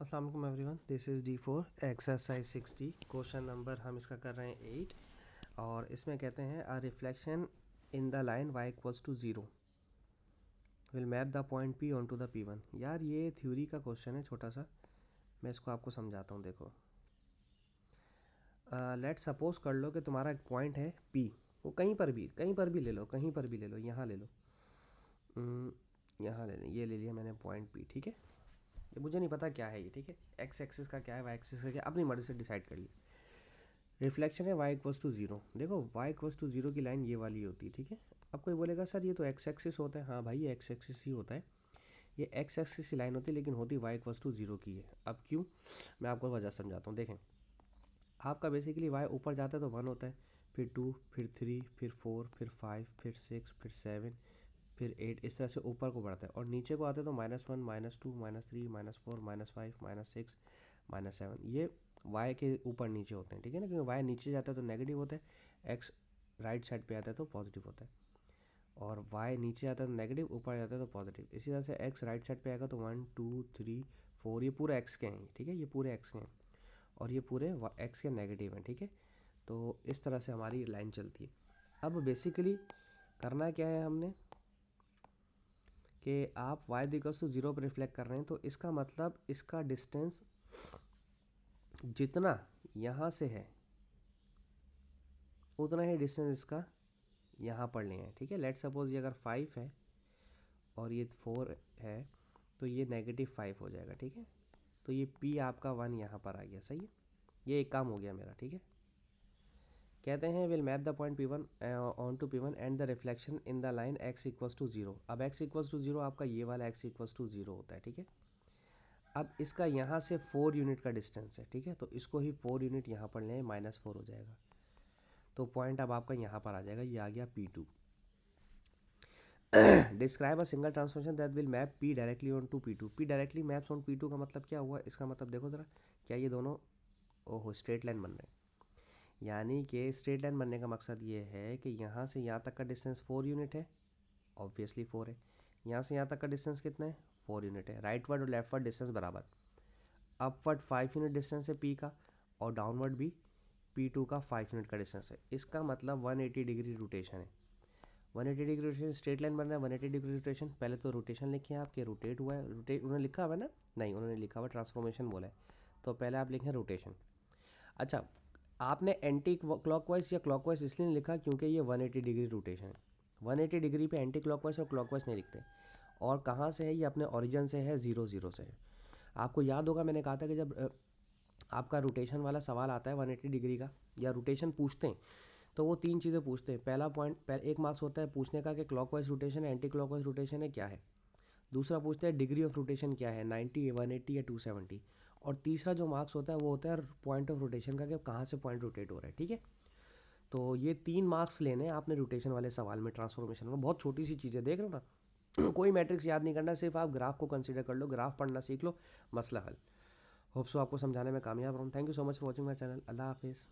अस्सलाम वालेकुम everyone, this is D4 exercise 60। Question number हम इसका कर रहे हैं 8 और इसमें कहते हैं a reflection in the line y equals to 0 will map the point P on to the P1। यार ये थ्योरी का क्वेश्चन है छोटा सा, मैं इसको आपको समझाता हूँ। देखो, लेट सपोज कर लो कि तुम्हारा एक पॉइंट है P, वो कहीं पर भी ले लो, कहीं पर भी ले लो, यहाँ ले लो, यहाँ ले लें, ये ले लिया मैंने पॉइंट P, ठीक है। ये मुझे नहीं पता क्या है ये, ठीक है, एक्स एक्सिस का क्या है, वाई एक्सिस का क्या, अपनी मर्जी से डिसाइड कर लिया। रिफ्लेक्शन है y इक्वल्स टू 0। देखो y इक्वल्स टू 0 की लाइन ये वाली होती है, ठीक है। अब कोई बोलेगा सर ये तो एक्स एक्सिस होता है। हाँ भाई, ये एक्स एक्सिस ही होता है, ये एक्स एक्सिस की लाइन होती है, लेकिन होती y इक्वल्स टू 0 की है। अब क्यों, मैं आपको वजह समझाता हूँ। देखें, आपका बेसिकली y ऊपर जाता है तो 1 होता है, फिर 2, फिर 3, फिर 4, फिर 5, फिर 6, फिर 7, फिर 8, इस तरह से ऊपर को बढ़ता है। और नीचे को आते हैं तो -1, -2, -3, -4, -5, -6, -7, ये y के ऊपर नीचे होते हैं, ठीक है ना। क्योंकि y नीचे जाता है तो नेगेटिव होता है, x राइट साइड पे आता है तो पॉजिटिव होता है, और y नीचे आता है तो नेगेटिव, ऊपर जाता है तो पॉजिटिव। इसी तरह से x राइट साइड पे आएगा तो 1, 2, 3, 4, ये पूरे x के हैं, ठीक है, ये पूरे x के हैं, और ये पूरे x के नेगेटिव हैं, ठीक है। तो इस तरह से हमारी लाइन चलती है। अब बेसिकली करना क्या है हमने कि आप y इक्वल्स टू 0 पर रिफ्लेक्ट कर रहे हैं, तो इसका मतलब इसका डिस्टेंस जितना यहाँ से है उतना ही डिस्टेंस इसका यहाँ पर लें है, ठीक है। लेट सपोज ये अगर 5 है और ये 4 है तो ये -5 हो जाएगा, ठीक है। तो ये P आपका 1 यहाँ पर आ गया, सही है, ये एक काम हो गया मेरा, ठीक है। कहते हैं will map the point P1 on to P1 and the reflection in the line x equals to 0। अब x इक्वल्स टू 0 आपका ये वाला x इक्वल्स टू 0 होता है, ठीक है। अब इसका यहाँ से 4 यूनिट का डिस्टेंस है, ठीक है, तो इसको ही 4 यूनिट यहाँ पर लें, -4 हो जाएगा। तो पॉइंट अब आपका यहाँ पर आ जाएगा, ये आ गया P2। Describe a single transformation that will map P directly on to P2। P directly maps on P2 का मतलब क्या हुआ, इसका मतलब देखो ज़रा, क्या ये दोनों ओहो स्ट्रेट लाइन बन रहे हैं। यानी कि स्ट्रेट लाइन बनने का मकसद ये है कि यहाँ से यहाँ तक का डिस्टेंस 4 यूनिट है, ऑब्वियसली 4 है। यहाँ से यहाँ तक का डिस्टेंस कितना है, 4 यूनिट है। राइटवर्ड और लेफ्टवर्ड डिस्टेंस बराबर, अपवर्ड 5 यूनिट डिस्टेंस है P का, और डाउनवर्ड भी P2 का 5 यूनिट का डिस्टेंस है। इसका मतलब 180 डिग्री रोटेशन है। 180 डिग्री रोटेशन, स्ट्रेट लाइन बन रहा है, 180 डिग्री रोटेशन। पहले तो रोटेशन लिखे आपके, रोटेट हुआ है, रोटेट उन्होंने लिखा हुआ है ना, नहीं उन्होंने लिखा हुआ ट्रांसफॉर्मेशन बोला है, तो पहले आप लिखें रोटेशन। अच्छा, आपने एंटी क्लॉकवाइज या क्लॉकवाइज इसलिए नहीं लिखा क्योंकि ये 180 डिग्री रोटेशन है। 180 डिग्री पे एंटी क्लॉकवाइज और क्लॉकवाइज नहीं लिखते। और कहाँ से है, ये अपने ओरिजिन से है, 0, 0 से है। आपको याद होगा मैंने कहा था कि जब आपका रोटेशन वाला सवाल आता है 180 डिग्री का, या रोटेशन पूछते हैं, तो वो 3 चीज़ें पूछते हैं। पहला पॉइंट, 1 मार्क्स होता है पूछने का कि क्लॉकवाइज रोटेशन है, एंटी क्लॉकवाइज रोटेशन है, क्या है। दूसरा पूछते हैं डिग्री ऑफ रोटेशन क्या है, 90, 180 या 270। और तीसरा जो मार्क्स होता है वो होता है पॉइंट ऑफ रोटेशन का, कि कहाँ से पॉइंट रोटेट हो रहा है, ठीक है। तो ये 3 मार्क्स लेने हैं आपने रोटेशन वाले सवाल में, ट्रांसफॉर्मेशन में। बहुत छोटी सी चीज़ है, देख रहे हो ना। कोई मैट्रिक्स याद नहीं करना, सिर्फ आप ग्राफ को कंसिडर कर लो, ग्राफ पढ़ना सीख लो, मसला हल। होप सो आपको समझाने में कामयाब रहूँ। Thank you so much for watching my channel. अल्लाह हाफिज़।